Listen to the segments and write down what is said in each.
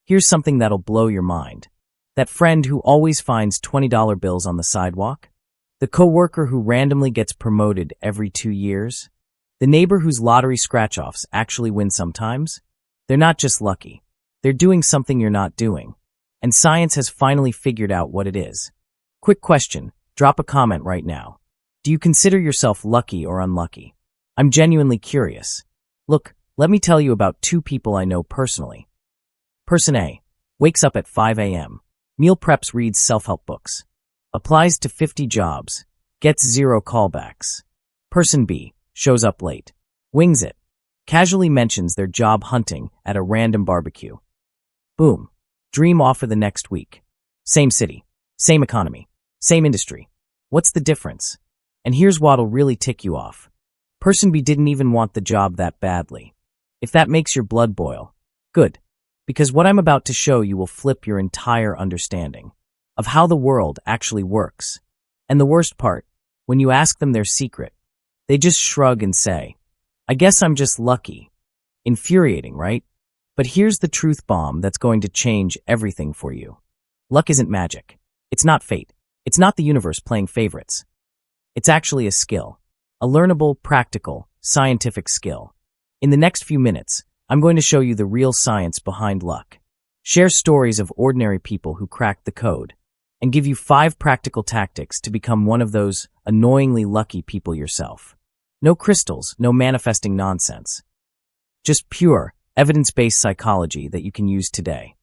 Here's something that'll blow your mind. That friend who always finds $20 bills on the sidewalk? The coworker who randomly gets promoted every 2 years? The neighbor whose lottery scratch-offs actually win sometimes? They're not just lucky. They're doing something you're not doing. And science has finally figured out what it is. Quick question, drop a comment right now. Do you consider yourself lucky or unlucky? I'm genuinely curious. Look, let me tell you about 2 people I know personally. Person A wakes up at 5 a.m., meal preps, reads self-help books, applies to 50 jobs, gets 0 callbacks. Person B shows up late, wings it, casually mentions their job hunting at a random barbecue. Boom. Dream offer the next week. Same city, same economy, same industry. What's the difference? And here's what'll really tick you off. Person B didn't even want the job that badly. If that makes your blood boil, good. Because what I'm about to show you will flip your entire understanding of how the world actually works. And the worst part, when you ask them their secret, they just shrug and say, I guess I'm just lucky. Infuriating, right? But here's the truth bomb that's going to change everything for you. Luck isn't magic. It's not fate. It's not the universe playing favorites. It's actually a skill. A learnable, practical, scientific skill. In the next few minutes, I'm going to show you the real science behind luck, share stories of ordinary people who cracked the code, and give you 5 practical tactics to become one of those annoyingly lucky people yourself. No crystals, no manifesting nonsense. Just pure, evidence-based psychology that you can use today.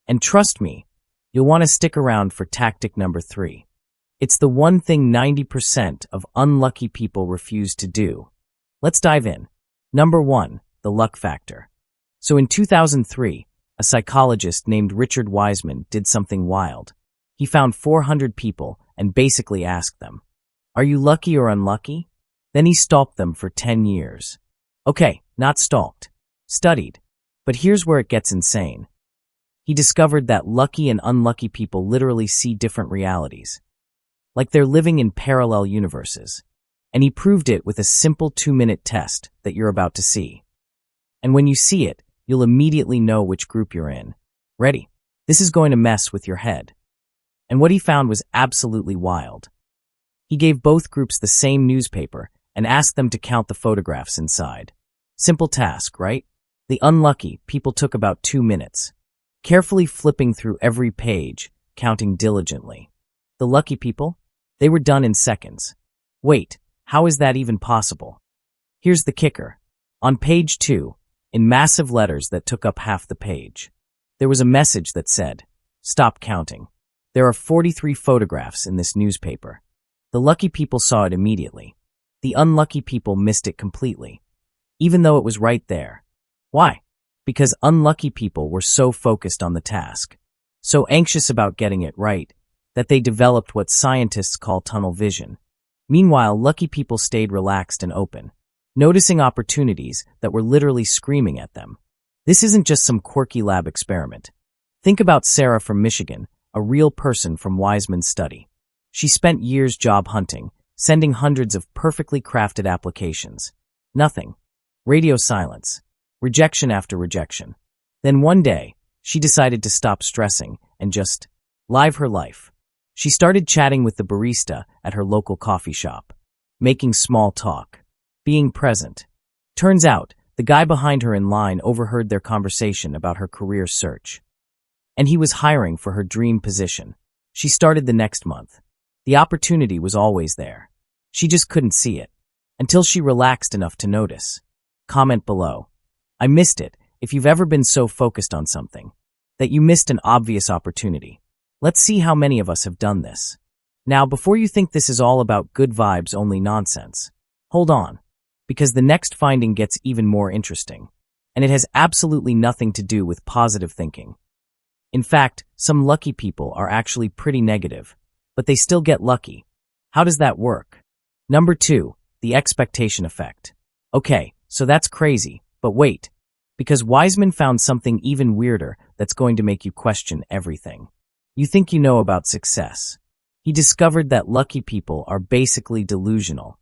And trust me, you'll want to stick around for tactic number 3. It's the one thing 90% of unlucky people refuse to do. Let's dive in. Number 1, the luck factor. So in 2003, a psychologist named Richard Wiseman did something wild. He found 400 people and basically asked them, are you lucky or unlucky? Then he stalked them for 10 years. Okay, not stalked. Studied. But here's where it gets insane. He discovered that lucky and unlucky people literally see different realities. Like they're living in parallel universes. And he proved it with a simple 2-minute test that you're about to see. And when you see it, you'll immediately know which group you're in. Ready? This is going to mess with your head. And what he found was absolutely wild. He gave both groups the same newspaper and asked them to count the photographs inside. Simple task, right? The unlucky people took about 2 minutes, carefully flipping through every page, counting diligently. The lucky people? They were done in seconds. Wait, how is that even possible? Here's the kicker. On page 2, in massive letters that took up half the page, there was a message that said, stop counting. There are 43 photographs in this newspaper. The lucky people saw it immediately. The unlucky people missed it completely, even though it was right there. Why? Because unlucky people were so focused on the task, so anxious about getting it right, that they developed what scientists call tunnel vision. Meanwhile, lucky people stayed relaxed and open, noticing opportunities that were literally screaming at them. This isn't just some quirky lab experiment. Think about Sarah from Michigan, a real person from Wiseman's study. She spent years job hunting, sending hundreds of perfectly crafted applications. Nothing. Radio silence. Rejection after rejection. Then one day, she decided to stop stressing and just live her life. She started chatting with the barista at her local coffee shop, making small talk, being present. Turns out, the guy behind her in line overheard their conversation about her career search. And he was hiring for her dream position. She started the next month. The opportunity was always there. She just couldn't see it, until she relaxed enough to notice. Comment below. I missed it if you've ever been so focused on something that you missed an obvious opportunity. Let's see how many of us have done this. Now, before you think this is all about good vibes only nonsense, hold on, because the next finding gets even more interesting, and it has absolutely nothing to do with positive thinking. In fact, some lucky people are actually pretty negative, but they still get lucky. How does that work? Number 2, the expectation effect. Okay, so that's crazy, but wait, because Wiseman found something even weirder that's going to make you question everything. You think you know about success. He discovered that lucky people are basically delusional,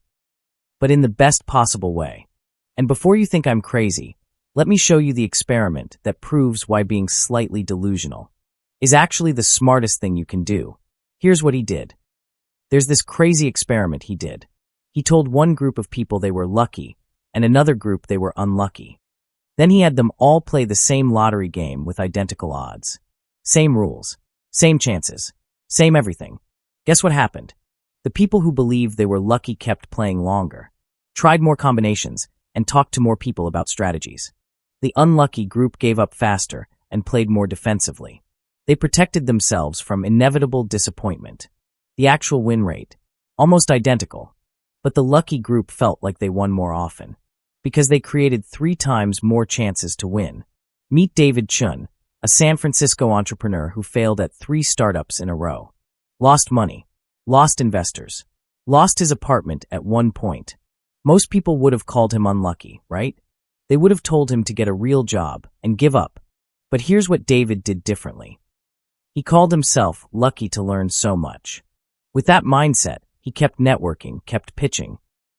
but in the best possible way. And before you think I'm crazy, Let me show you the experiment that proves why being slightly delusional is actually the smartest thing you can do. Here's what he did. There's this crazy experiment he did. He told one group of people they were lucky and another group they were unlucky. Then he had them all play the same lottery game with identical odds. Same rules, same chances, same everything. Guess what happened? The people who believed they were lucky kept playing longer, tried more combinations, and talked to more people about strategies. The unlucky group gave up faster and played more defensively. They protected themselves from inevitable disappointment. The actual win rate, almost identical, but the lucky group felt like they won more often, because they created 3 times more chances to win. Meet David Chun, a San Francisco entrepreneur who failed at 3 startups in a row. Lost money, lost investors, lost his apartment at one point. Most people would have called him unlucky, right? They would have told him to get a real job and give up. But here's what David did differently. He called himself lucky to learn so much. With that mindset, he kept networking, kept pitching,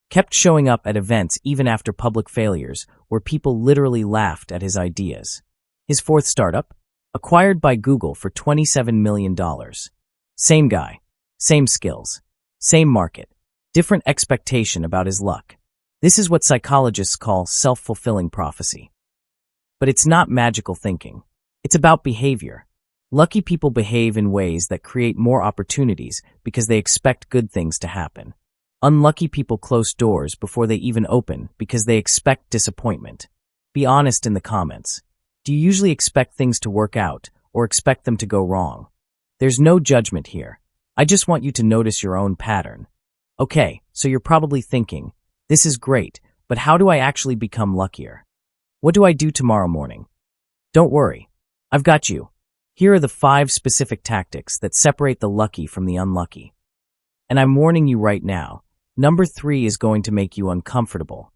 kept showing up at events even after public failures where people literally laughed at his ideas. His 4th startup, acquired by Google for $27 million. Same guy, same skills, same market, different expectation about his luck. This is what psychologists call self-fulfilling prophecy. But it's not magical thinking. It's about behavior. Lucky people behave in ways that create more opportunities because they expect good things to happen. Unlucky people close doors before they even open because they expect disappointment. Be honest in the comments. Do you usually expect things to work out or expect them to go wrong? There's no judgment here. I just want you to notice your own pattern. Okay, so you're probably thinking, this is great, but how do I actually become luckier? What do I do tomorrow morning? Don't worry. I've got you. Here are the 5 specific tactics that separate the lucky from the unlucky. And I'm warning you right now, number 3 is going to make you uncomfortable.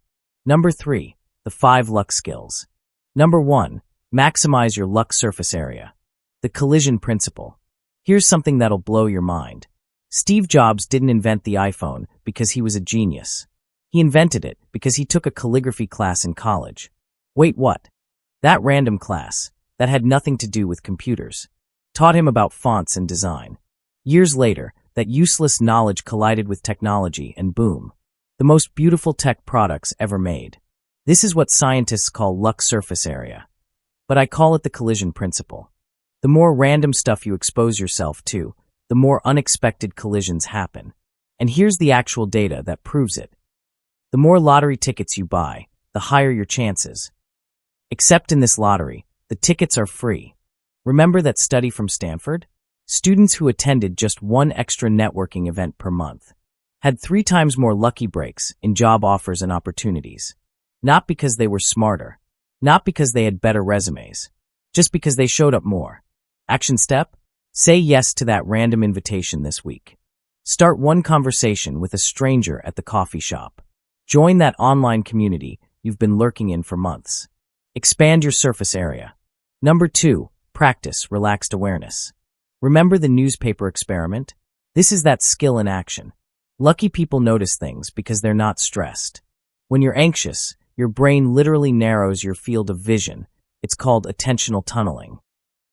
Number 3, the 5 luck skills. Number 1, maximize your luck surface area. The collision principle. Here's something that'll blow your mind. Steve Jobs didn't invent the iPhone because he was a genius. He invented it because he took a calligraphy class in college. Wait, what? That random class, that had nothing to do with computers, taught him about fonts and design. Years later, that useless knowledge collided with technology and boom, the most beautiful tech products ever made. This is what scientists call luck surface area. But I call it the collision principle. The more random stuff you expose yourself to, the more unexpected collisions happen. And here's the actual data that proves it. The more lottery tickets you buy, the higher your chances. Except in this lottery, the tickets are free. Remember that study from Stanford? Students who attended just 1 extra networking event per month had 3 times more lucky breaks in job offers and opportunities. Not because they were smarter, not because they had better resumes, just because they showed up more. Action step? Say yes to that random invitation this week. Start one conversation with a stranger at the coffee shop. Join that online community you've been lurking in for months. Expand your surface area. Number 2, practice relaxed awareness. Remember the newspaper experiment? This is that skill in action. Lucky people notice things because they're not stressed. When you're anxious, your brain literally narrows your field of vision. It's called attentional tunneling.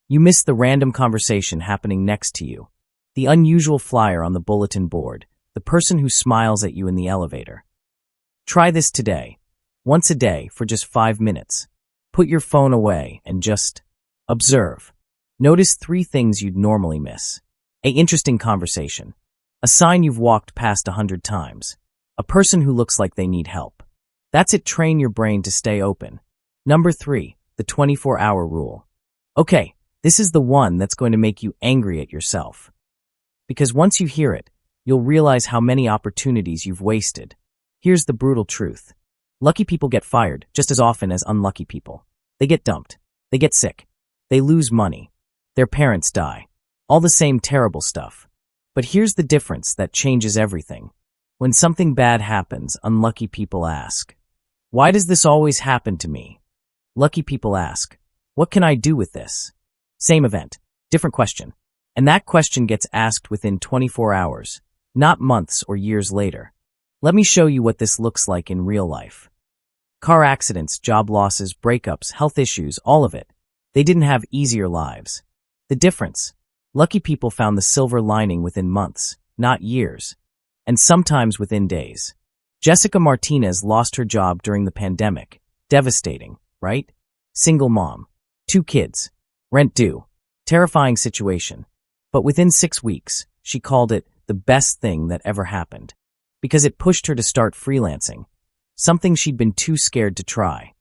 You miss the random conversation happening next to you, the unusual flyer on the bulletin board, the person who smiles at you in the elevator. Try this today, once a day for just 5 minutes. Put your phone away and just observe. Notice 3 things you'd normally miss. An interesting conversation. A sign you've walked past 100 times. A person who looks like they need help. That's it. Train your brain to stay open. Number 3, the 24-hour rule. Okay, this is the one that's going to make you angry at yourself. Because once you hear it, you'll realize how many opportunities you've wasted. Here's the brutal truth. Lucky people get fired just as often as unlucky people. They get dumped. They get sick. They lose money. Their parents die. All the same terrible stuff. But here's the difference that changes everything. When something bad happens, unlucky people ask, "Why does this always happen to me?" Lucky people ask, "What can I do with this?" Same event, different question. And that question gets asked within 24 hours, not months or years later. Let me show you what this looks like in real life. Car accidents, job losses, breakups, health issues, all of it. They didn't have easier lives. The difference? Lucky people found the silver lining within months, not years, and sometimes within days. Jessica Martinez lost her job during the pandemic. Devastating, right? Single mom. 2 kids. Rent due. Terrifying situation. But within 6 weeks, she called it the best thing that ever happened. Because it pushed her to start freelancing. Something she'd been too scared to try.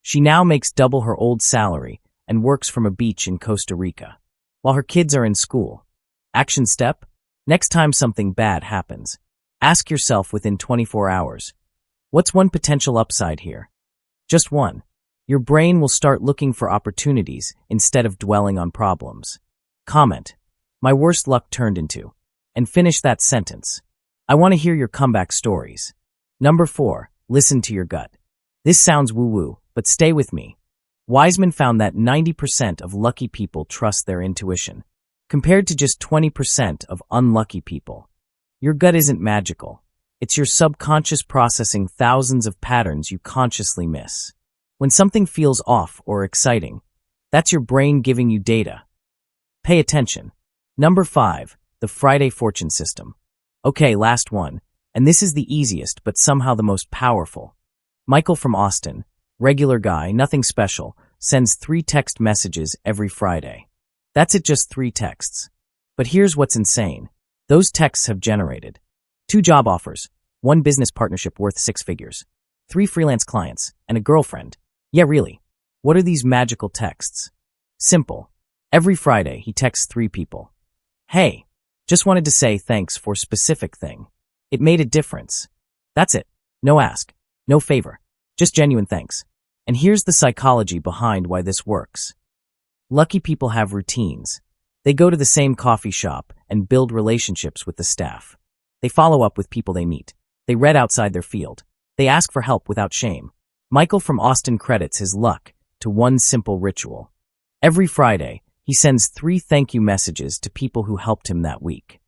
She now makes double her old salary and works from a beach in Costa Rica, while her kids are in school. Action step? Next time something bad happens, ask yourself within 24 hours, what's one potential upside here? Just one. Your brain will start looking for opportunities instead of dwelling on problems. Comment, my worst luck turned into, and finish that sentence. I want to hear your comeback stories. Number 4, listen to your gut. This sounds woo-woo, but stay with me. Wiseman found that 90% of lucky people trust their intuition, compared to just 20% of unlucky people. Your gut isn't magical. It's your subconscious processing thousands of patterns you consciously miss. When something feels off or exciting, that's your brain giving you data. Pay attention. Number 5, the Friday fortune system. Okay, last one, and this is the easiest but somehow the most powerful. Michael from Austin, regular guy, nothing special, sends 3 text messages every Friday. That's it, just 3 texts. But here's what's insane. Those texts have generated 2 job offers, 1 business partnership worth 6 figures, 3 freelance clients, and a girlfriend. Yeah, really. What are these magical texts? Simple. Every Friday, he texts 3 people. Hey, just wanted to say thanks for specific thing. It made a difference. That's it. No ask. No favor. Just genuine thanks. And here's the psychology behind why this works. Lucky people have routines. They go to the same coffee shop and build relationships with the staff. They follow up with people they meet. They read outside their field. They ask for help without shame. Michael from Austin credits his luck to one simple ritual. Every Friday, he sends 3 thank you messages to people who helped him that week.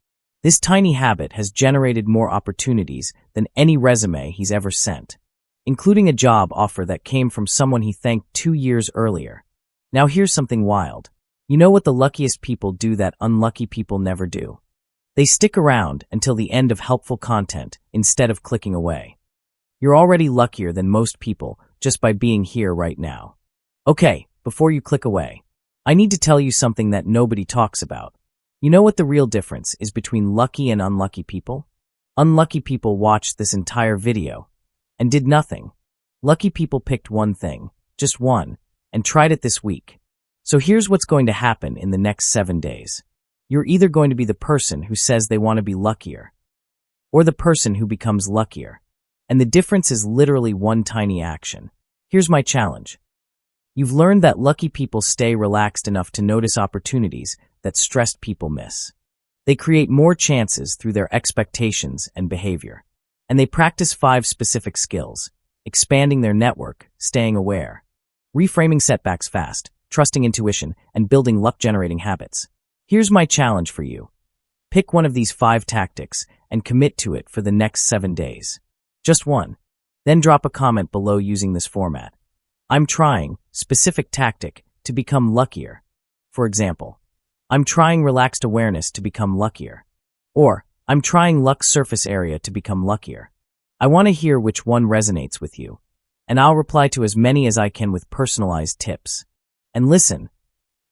This tiny habit has generated more opportunities than any resume he's ever sent, including a job offer that came from someone he thanked 2 years earlier. Now here's something wild. You know what the luckiest people do that unlucky people never do? They stick around until the end of helpful content instead of clicking away. You're already luckier than most people just by being here right now. Okay, before you click away, I need to tell you something that nobody talks about. You know what the real difference is between lucky and unlucky people? Unlucky people watched this entire video and did nothing. Lucky people picked one thing, just one, and tried it this week. So here's what's going to happen in the next 7 days. You're either going to be the person who says they want to be luckier, or the person who becomes luckier. And the difference is literally one tiny action. Here's my challenge. You've learned that lucky people stay relaxed enough to notice opportunities that stressed people miss. They create more chances through their expectations and behavior. And they practice 5 specific skills: expanding their network, staying aware, reframing setbacks fast, trusting intuition, and building luck-generating habits. Here's my challenge for you. Pick one of these 5 tactics and commit to it for the next 7 days. Just one. Then drop a comment below using this format. I'm trying specific tactic to become luckier. For example, I'm trying relaxed awareness to become luckier. Or, I'm trying luck surface area to become luckier. I want to hear which one resonates with you, and I'll reply to as many as I can with personalized tips. And listen,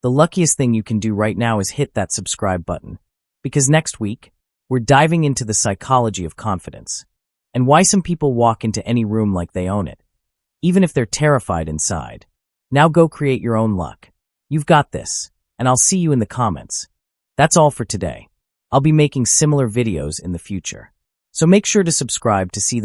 the luckiest thing you can do right now is hit that subscribe button, because next week, we're diving into the psychology of confidence, and why some people walk into any room like they own it, even if they're terrified inside. Now go create your own luck. You've got this, and I'll see you in the comments. That's all for today. I'll be making similar videos in the future, so make sure to subscribe to see them.